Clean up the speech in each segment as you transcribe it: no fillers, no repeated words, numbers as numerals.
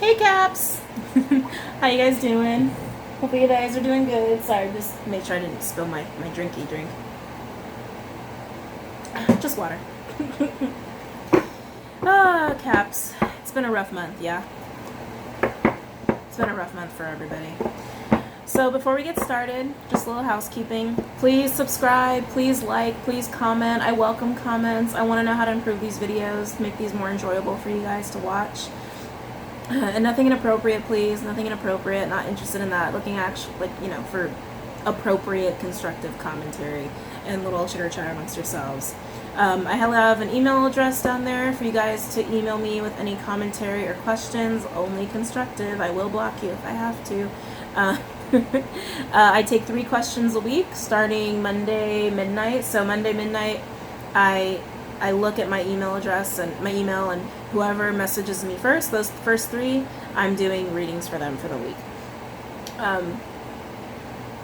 Hey Caps! How you guys doing? Hopefully you guys are doing good. Sorry, just make sure I didn't spill my drinky drink. Just water. Ah, Caps. It's been a rough month, yeah? It's been a rough month for everybody. So before we get started, just a little housekeeping. Please subscribe, please like, please comment. I welcome comments. I want to know how to improve these videos, make these more enjoyable for you guys to watch. And nothing inappropriate, please. Nothing inappropriate. Not interested in that. Looking actually, for appropriate, constructive commentary and little chitter chatter amongst yourselves. I have an email address down there for you guys to email me with any commentary or questions. Only constructive. I will block you if I have to. I take 3 questions a week, starting Monday midnight. So Monday midnight, I look at my email address and my email, and whoever messages me first, those first 3, I'm doing readings for them for the week.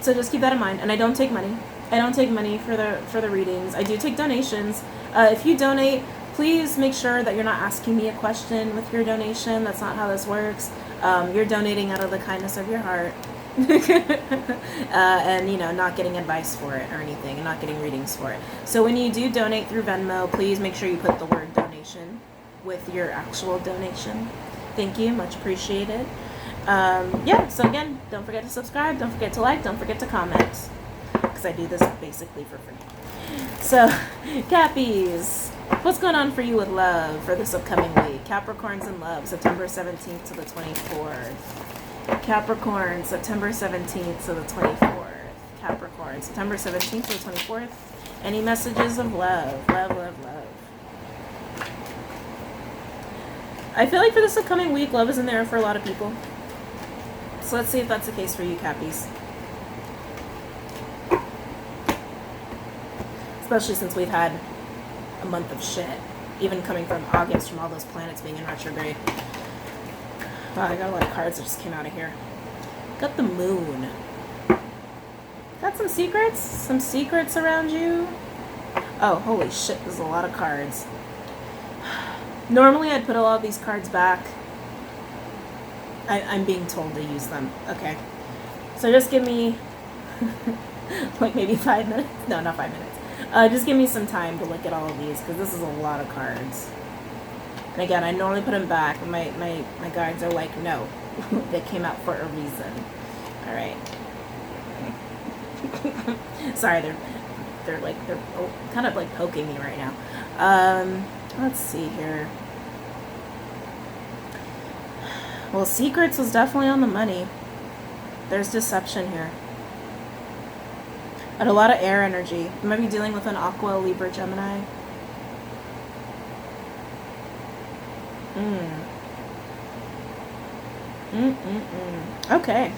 So just keep that in mind. And I don't take money. I don't take money for the readings. I do take donations. If you donate, please make sure that you're not asking me a question with your donation. That's not how this works. You're donating out of the kindness of your heart. And not getting advice for it or anything, and not getting readings for it. So when you do donate through Venmo, please make sure you put the word donation with your actual donation. Thank you, much appreciated. So again, don't forget to subscribe, don't forget to like, don't forget to comment, because I do this basically for free. So Cappies, what's going on for you with love for this upcoming week? Capricorns in love, September 17th to the 24th. Capricorn, September 17th to the 24th. Capricorn, September 17th to the 24th. Any messages of love? Love, love, love. I feel like for this upcoming week, love is in there for a lot of people. So let's see if that's the case for you, Cappies. Especially since we've had a month of shit. Even coming from August, from all those planets being in retrograde. Wow, I got a lot of cards that just came out of here. Got the moon. Got some secrets? Some secrets around you? Oh, holy shit, there's a lot of cards. Normally I'd put a lot of these cards back. I'm being told to use them. Okay. So just give me like maybe 5 minutes? No, not 5 minutes. Just give me some time to look at all of these, because this is a lot of cards. And again, I normally put them back. My guides are like, no, they came out for a reason. All right. Sorry, they're kind of like poking me right now. Let's see here. Well, secrets was definitely on the money. There's deception here. And a lot of air energy. You might be dealing with an Aqua, Libra, Gemini. Okay.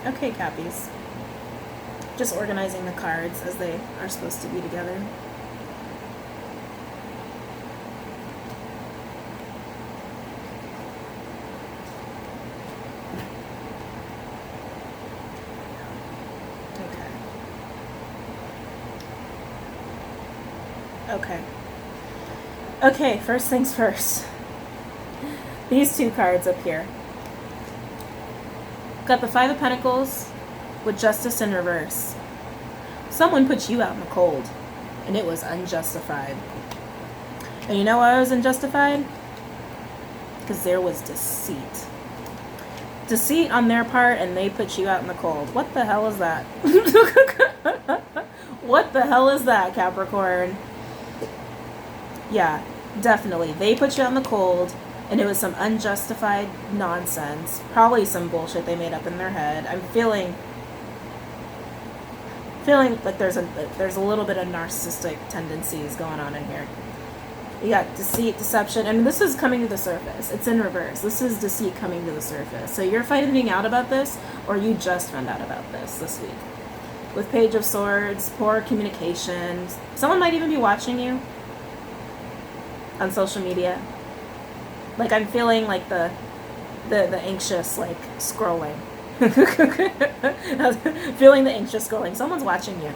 Okay, Cappies. Just organizing the cards as they are supposed to be together. Okay, first things first. These 2 cards up here. Got the 5 of Pentacles with Justice in reverse. Someone put you out in the cold, and it was unjustified. And you know why it was unjustified? Because there was deceit. Deceit on their part, and they put you out in the cold. What the hell is that? What the hell is that, Capricorn? Yeah, definitely. They put you out in the cold, and it was some unjustified nonsense. Probably some bullshit they made up in their head. I'm feeling like there's a little bit of narcissistic tendencies going on in here. You got deceit, deception, and this is coming to the surface. It's in reverse. This is deceit coming to the surface. So you're finding out about this, or you just found out about this week. With Page of Swords, poor communication. Someone might even be watching you on social media. Like, I'm feeling like the anxious, like, scrolling. Feeling the anxious scrolling. Someone's watching you.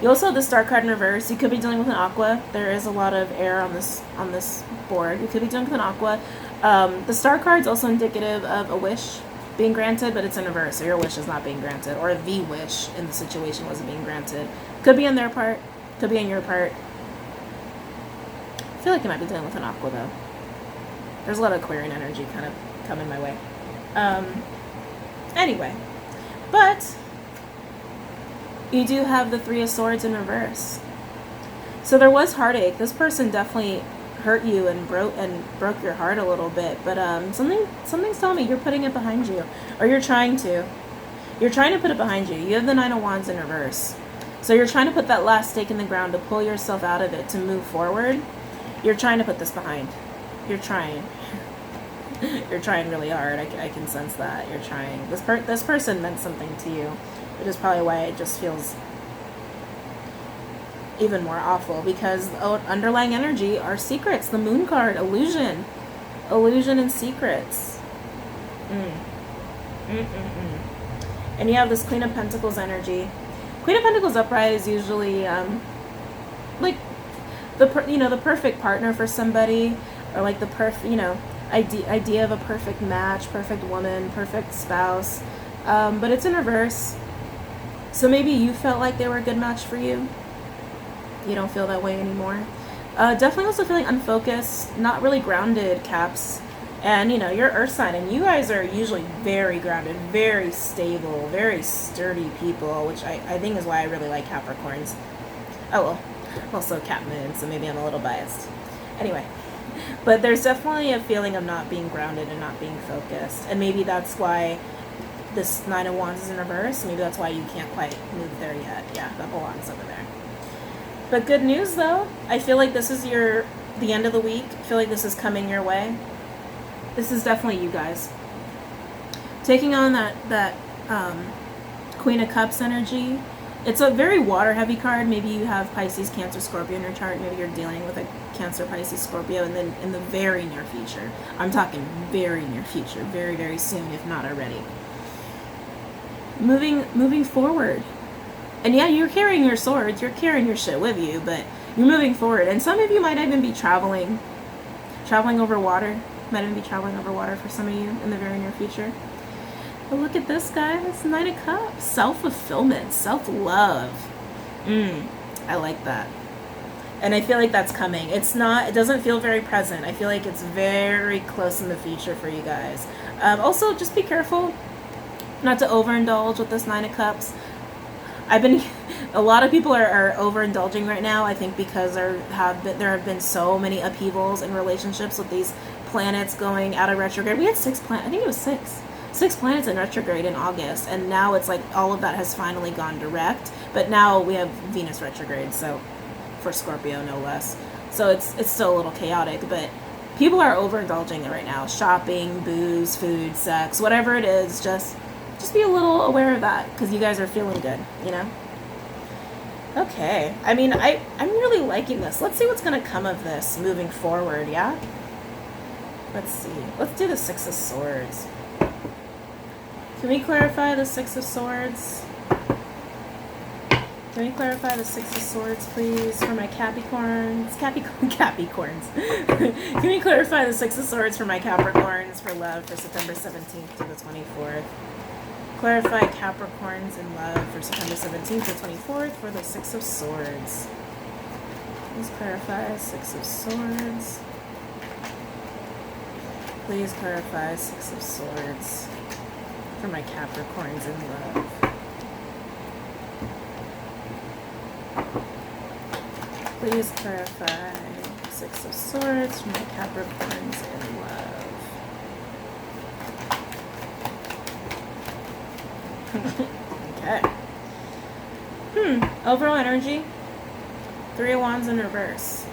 You also have the Star card in reverse. You could be dealing with an Aqua. There is a lot of air on this board. You could be dealing with an Aqua. The star card's also indicative of a wish being granted, but it's in reverse, so your wish is not being granted, or the wish in the situation wasn't being granted. Could be on their part, could be on your part. I feel like you might be dealing with an aqua, though. There's a lot of Aquarian energy kind of coming my way. Anyway, but you do have the Three of Swords in reverse. So there was heartache. This person definitely hurt you and broke your heart a little bit, but something's telling me you're putting it behind you, or you're trying to put it behind you. You have the Nine of Wands in reverse, so you're trying to put that last stake in the ground to pull yourself out of it, to move forward. You're trying to put this behind. You're trying really hard. I can sense that you're trying. This person meant something to you, which is probably why it just feels even more awful, because underlying energy are secrets. The Moon card, illusion and secrets. And you have this Queen of Pentacles energy. Queen of Pentacles upright is usually like the perfect partner for somebody, or like the idea of a perfect match, perfect woman, perfect spouse. But it's in reverse, so maybe you felt like they were a good match for you. You don't feel that way anymore. Definitely also feeling unfocused, not really grounded, Caps. And you're Earth sign, and you guys are usually very grounded, very stable, very sturdy people, which I think is why I really like Capricorns. Oh well, also Cap Moon, so maybe I'm a little biased. Anyway, but there's definitely a feeling of not being grounded and not being focused, and maybe that's why this Nine of Wands is in reverse. Maybe that's why you can't quite move there yet. Yeah, that belongs over there. But good news, though. I feel like this is the end of the week. I feel like this is coming your way. This is definitely you guys taking on that Queen of Cups energy. It's a very water-heavy card. Maybe you have Pisces, Cancer, Scorpio in your chart. Maybe you're dealing with a Cancer, Pisces, Scorpio, and then in the very near future. I'm talking very near future, very, very soon, if not already. Moving forward. And yeah, you're carrying your swords, you're carrying your shit with you, but you're moving forward. And some of you might even be traveling over water. Might even be traveling over water for some of you in the very near future. But look at this, guys. Nine of Cups. Self-fulfillment, self-love. I like that. And I feel like that's coming. It doesn't feel very present. I feel like it's very close in the future for you guys. Also, just be careful not to overindulge with this Nine of Cups. A lot of people are overindulging right now, I think, because there have been so many upheavals in relationships with these planets going out of retrograde. We had 6 planets, I think it was 6 planets in retrograde in August, and now it's like all of that has finally gone direct, but now we have Venus retrograde, so for Scorpio no less. So it's still a little chaotic, but people are overindulging it right now. Shopping, booze, food, sex, whatever it is, just be a little aware of that, because you guys are feeling good, Okay, I mean, I'm really liking this. Let's see what's going to come of this moving forward, yeah? Let's see. Let's do the Six of Swords. Can we clarify the Six of Swords? Can we clarify the Six of Swords, please, for my Capricorns? Capricorns. Can we clarify the Six of Swords for my Capricorns for love for September 17th to the 24th? Clarify Capricorns in love for September 17th to 24th for the Six of Swords. Please clarify Six of Swords. Please clarify Six of Swords for my Capricorns in love. Please clarify Six of Swords for my Capricorns in love. Okay. Overall energy. Three of Wands in reverse.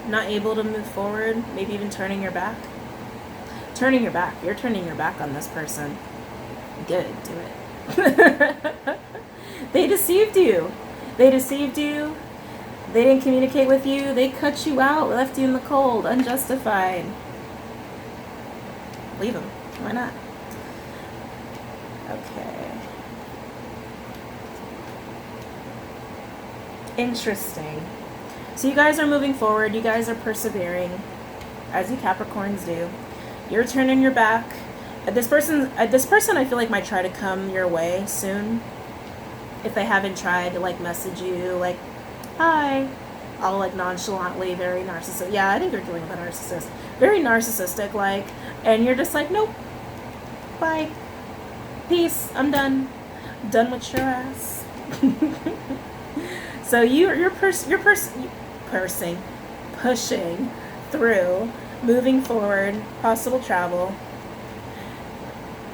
Not able to move forward. Maybe even turning your back. Turning your back. You're turning your back on this person. Good. Do it. They deceived you. They deceived you. They didn't communicate with you. They cut you out. Left you in the cold. Unjustified. Leave them. Why not? Okay. Interesting. So you guys are moving forward. You guys are persevering. as you Capricorns do. You're turning your back. This person I feel like might try to come your way soon. If they haven't tried to like message you like, hi, all like nonchalantly, very narcissistic. Yeah, I think you're dealing with a narcissist. Very narcissistic, like, and you're just like, nope, bye, peace, I'm done. Done with your ass. So you're pushing through, moving forward, possible travel,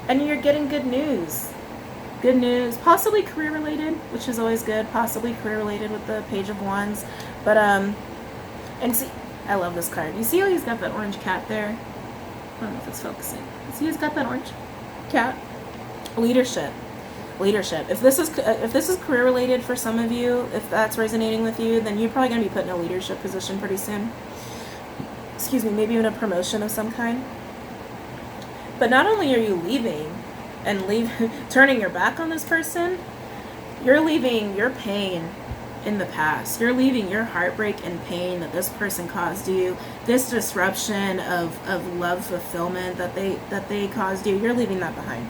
and you're getting good news. Good news, possibly career related, which is always good. Possibly career related with the Page of Wands, but and see, I love this card. You see how he's got that orange cat there? I don't know if it's focusing. See, he's got that orange cat. Leadership. If this is career related for some of you, if that's resonating with you, then you're probably gonna be put in a leadership position pretty soon. Excuse me, maybe even a promotion of some kind. But not only are you leaving and turning your back on this person, you're leaving your pain in the past. You're leaving your heartbreak and pain that this person caused you, this disruption of love fulfillment that they caused you. You're leaving that behind.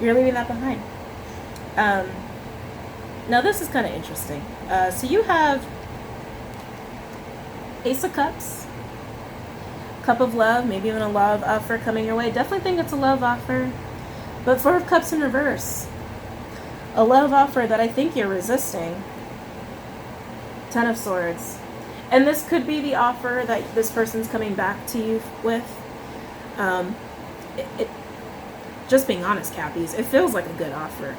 You're leaving that behind. Now this is kind of interesting. So you have Ace of Cups, Cup of Love, maybe even a love offer coming your way. Definitely think it's a love offer. But Four of Cups in reverse. A love offer that I think you're resisting. Ten of Swords. And this could be the offer that this person's coming back to you with. Just being honest, Cappies, it feels like a good offer.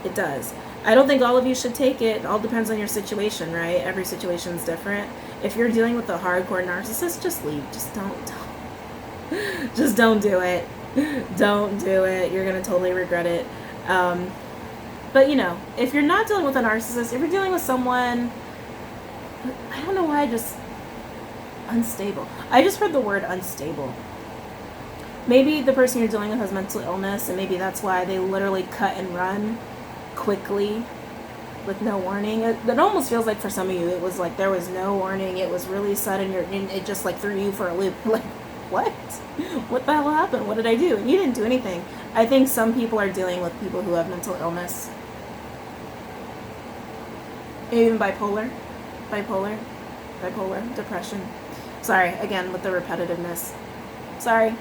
It does. I don't think all of you should take it. It all depends on your situation, right? Every situation is different. If you're dealing with a hardcore narcissist, just leave. Just don't. Just don't do it. Don't do it. You're going to totally regret it. But, you know, if you're not dealing with a narcissist, if you're dealing with someone, I don't know why unstable. I just heard the word unstable. Maybe the person you're dealing with has mental illness, and maybe that's why they literally cut and run quickly with no warning. It almost feels like for some of you, it was like there was no warning. It was really sudden. And it just like threw you for a loop. Like, what? What the hell happened? What did I do? And you didn't do anything. I think some people are dealing with people who have mental illness. Even bipolar, depression. Sorry, again, with the repetitiveness. Sorry.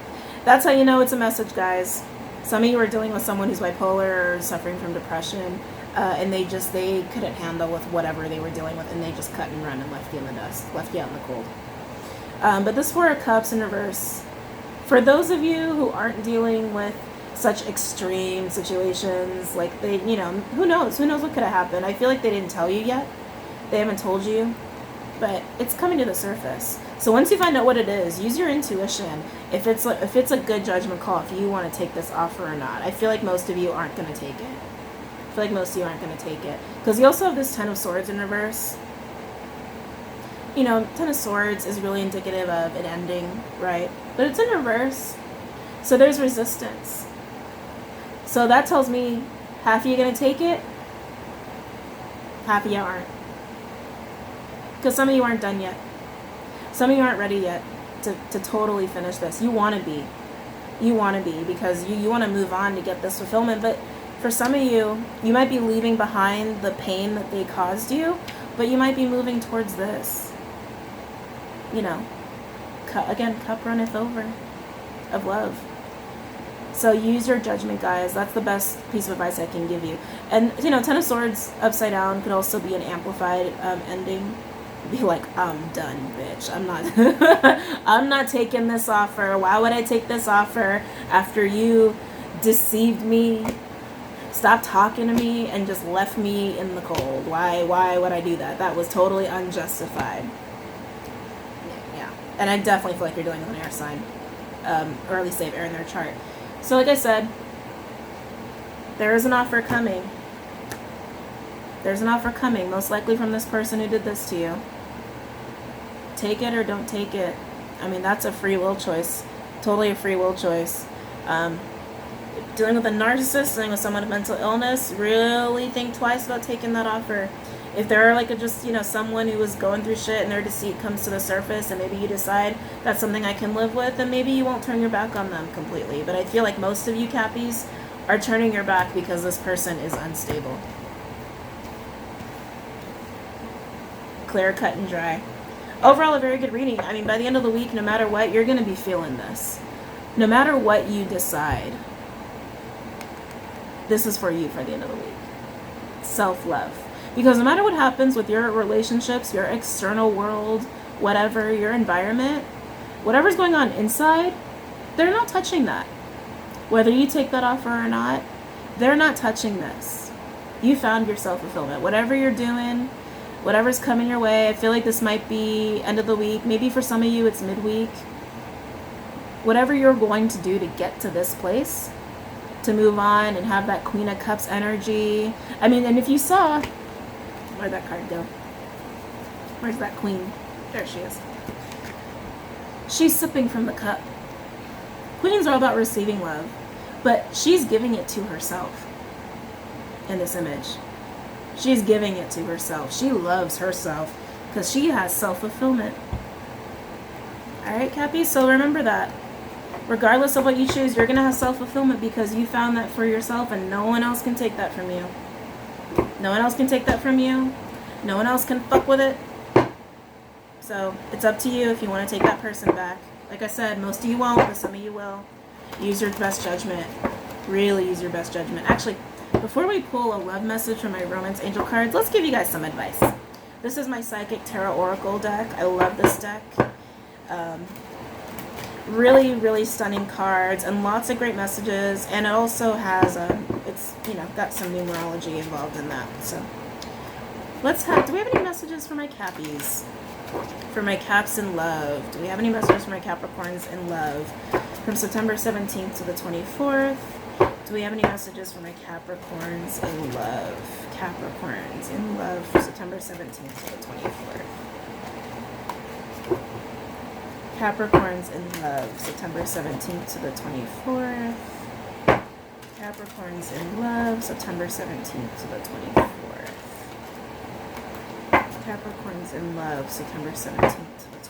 That's how you know it's a message, guys. Some of you are dealing with someone who's bipolar or suffering from depression, and they couldn't handle with whatever they were dealing with, and they just cut and run and left you in the dust, left you out in the cold. But this Four of Cups in reverse, for those of you who aren't dealing with such extreme situations, like they, you know, who knows what could have happened. I feel like they didn't tell you yet. They haven't told you, but it's coming to the surface. So once you find out what it is, use your intuition. If it's a good judgment call, if you want to take this offer or not. I feel like most of you aren't going to take it. Because you also have this Ten of Swords in reverse. You know, Ten of Swords is really indicative of an ending, right? But it's in reverse. So there's resistance. So that tells me half of you going to take it, half of you aren't. Because some of you aren't done yet. Some of you aren't ready yet to totally finish this. You want to be. Because you want to move on to get this fulfillment. But for some of you, you might be leaving behind the pain that they caused you, but you might be moving towards this. You know, cup runneth over of love. So use your judgment, guys. That's the best piece of advice I can give you. And, you know, Ten of Swords upside down could also be an amplified ending. Be like, I'm done, bitch. I'm not taking this offer. Why would I take this offer after you deceived me, stopped talking to me, and just left me in the cold? Why would I do that? That was totally unjustified. Yeah. And I definitely feel like you're dealing with an air sign. Or at least they have air in their chart. So like I said, there is an offer coming. There's an offer coming, most likely from this person who did this to you. Take it or don't take it. I mean, that's a free will choice. Totally a free will choice. Dealing with a narcissist, dealing with someone with mental illness, really think twice about taking that offer. If there are like just, you know, someone who is going through shit and their deceit comes to the surface and maybe you decide that's something I can live with, then maybe you won't turn your back on them completely. But I feel like most of you Cappies are turning your back because this person is unstable. Clear, cut, and dry. Overall, a very good reading. I mean, by the end of the week, no matter what, you're going to be feeling this. No matter what you decide, this is for you for the end of the week. Self-love. Because no matter what happens with your relationships, your external world, whatever, your environment, whatever's going on inside, they're not touching that. Whether you take that offer or not, they're not touching this. You found your self-fulfillment. Whatever you're doing, whatever's coming your way, I feel like this might be end of the week. Maybe for some of you, it's midweek. Whatever you're going to do to get to this place, to move on and have that Queen of Cups energy. I mean, and if you saw, where'd that card go? Where's that queen? There she is. She's sipping from the cup. Queens are all about receiving love, but she's giving it to herself in this image. She's giving it to herself. She loves herself because she has self-fulfillment. All right, Cappies? So remember that. Regardless of what you choose, you're going to have self-fulfillment because you found that for yourself and no one else can take that from you. No one else can take that from you. No one else can fuck with it. So it's up to you if you want to take that person back. Like I said, most of you won't, but some of you will. Use your best judgment. Really use your best judgment. Actually, before we pull a love message from my Romance Angel cards, let's give you guys some advice. This is my Psychic Tarot Oracle deck. I love this deck. Really, really stunning cards and lots of great messages. And it also has, it's, you know, got some numerology involved in that. So let's have, do we have any messages for my Cappies? For my Caps in love. Do we have any messages for my Capricorns in love? From September 17th to the 24th. Do we have any messages for my Capricorns in love? Capricorns in love from September 17th to the 24th. Capricorns in love, September 17th to the 24th. Capricorns in love, September 17th to the 24th. Capricorns in love, September 17th to the 24th.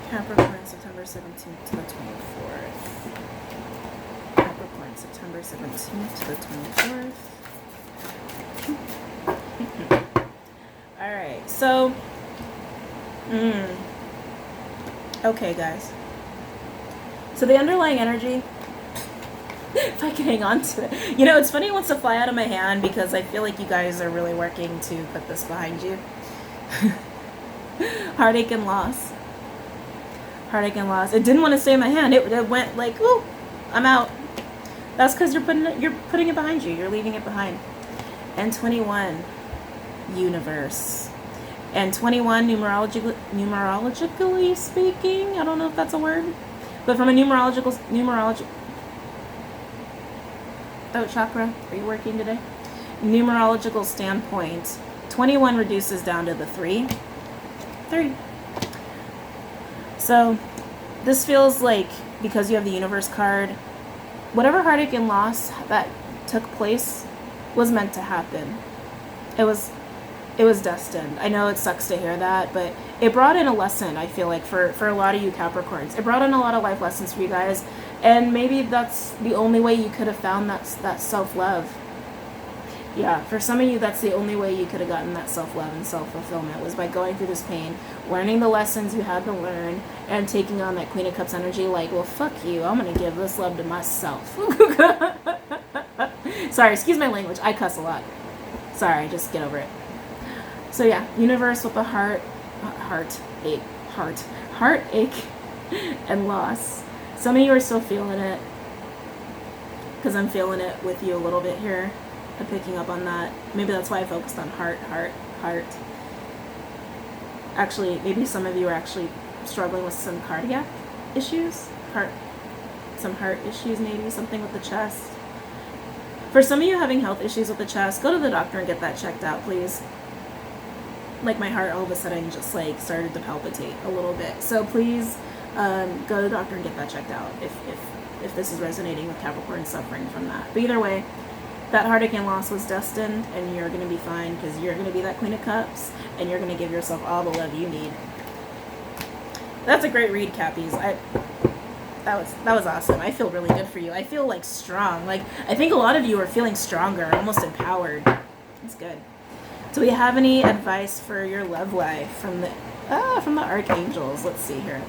Capricorn, September 17th to the 24th. Capricorn, September 17th to the 24th. Alright, so, okay, guys. So the underlying energy, if I can hang on to it. You know, it's funny it wants to fly out of my hand because I feel like you guys are really working to put this behind you. Heartache and loss. Heartache and loss. It didn't want to stay in my hand. It went like, ooh, I'm out. That's because you're putting it behind you. You're leaving it behind. And 21, universe. And 21, numerologically speaking, I don't know if that's a word, but from a numerological throat chakra, are you working today? Numerological standpoint, 21 reduces down to the 3. So this feels like, because you have the universe card, whatever heartache and loss that took place was meant to happen. It was destined. I know it sucks to hear that, but it brought in a lesson, I feel like, for a lot of you Capricorns. It brought in a lot of life lessons for you guys, and maybe that's the only way you could have found that self-love. Yeah, for some of you, that's the only way you could have gotten that self-love and self-fulfillment, was by going through this pain, learning the lessons you had to learn, and taking on that Queen of Cups energy like, well, fuck you, I'm going to give this love to myself. Sorry, excuse my language. I cuss a lot. Sorry, just get over it. So yeah, universe with a heartache and loss. Some of you are still feeling it, because I'm feeling it with you a little bit here. I'm picking up on that. Maybe that's why I focused on heart. Actually, maybe some of you are actually struggling with some cardiac issues. Some heart issues, maybe something with the chest. For some of you having health issues with the chest, go to the doctor and get that checked out, please. like my heart all of a sudden just like started to palpitate a little bit. So please go to the doctor and get that checked out if this is resonating with Capricorn suffering from that. But either way, that heartache and loss was destined, and you're going to be fine, because you're going to be that Queen of Cups, and you're going to give yourself all the love you need. That's a great read, Cappies. That was awesome. I feel really good for you. I feel like strong. Like, I think a lot of you are feeling stronger, almost empowered. It's good. Do we have any advice for your love life from the archangels? Let's see here.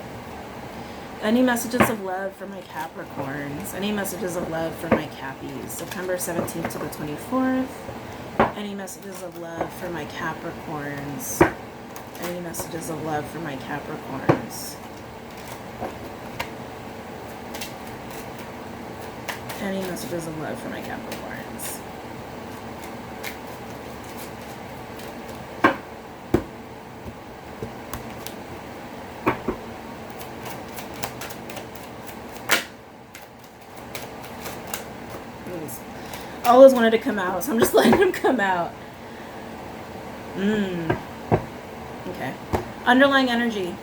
Any messages of love for my Capricorns? Any messages of love for my Cappies? September 17th to the 24th. Any messages of love for my Capricorns? Any messages of love for my Capricorns? Any messages of love for my Capricorns? All those wanted to come out, so I'm just letting them come out. Okay. Underlying energy.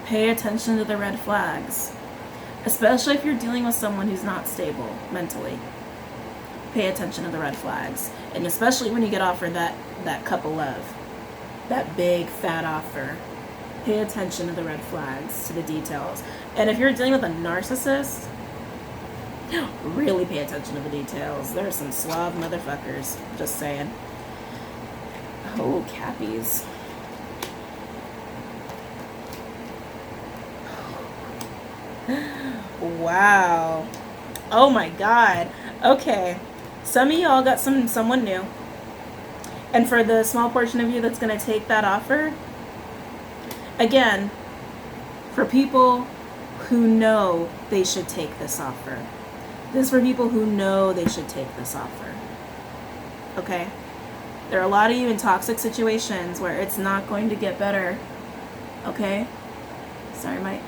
Pay attention to the red flags. Especially if you're dealing with someone who's not stable mentally. Pay attention to the red flags. And especially when you get offered that cup of love. That big, fat offer. Pay attention to the red flags, to the details. And if you're dealing with a narcissist, really pay attention to the details. There are some suave motherfuckers. Just saying. Oh, Cappies. Wow. Oh my God. Okay. Some of y'all got someone new. And for the small portion of you that's going to take that offer, again, for people who know they should take this offer. This is for people who know they should take this offer. Okay? There are a lot of you in toxic situations where it's not going to get better. Okay? Sorry, my